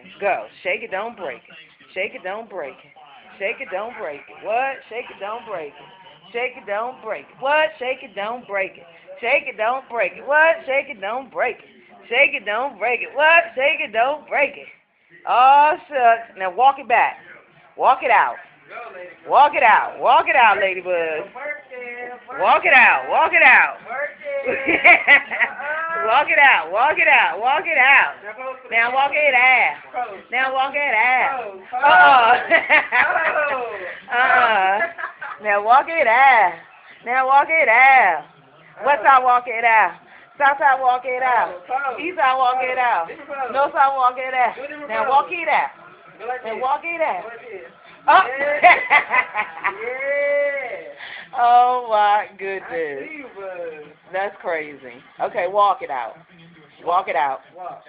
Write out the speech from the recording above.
Okay, go. Shake it, don't break it. Shake it, don't break it. Shake it, don't break it. What? Shake it, don't break it. Shake it, don't break it. What? Shake it, don't break it. Shake it, don't break it. What? Shake it, don't break it. Shake it, don't break it. What? Shake it, don't break it. Oh, shucks. Now walk it back. Walk it out. Walk it out. Walk it out, Ladybug. Walk it out. Walk it out. Walk it out. Walk it out. Walk it out. Now walk it out. Now walk it out. Now walk it out. Now walk it out. West side walk it out. South side walk it out. East side walk it out. North side walk it out. Now walk it out. Now walk it out. Oh. Oh my goodness. That's crazy. Okay, walk it out. Walk it out. Walk.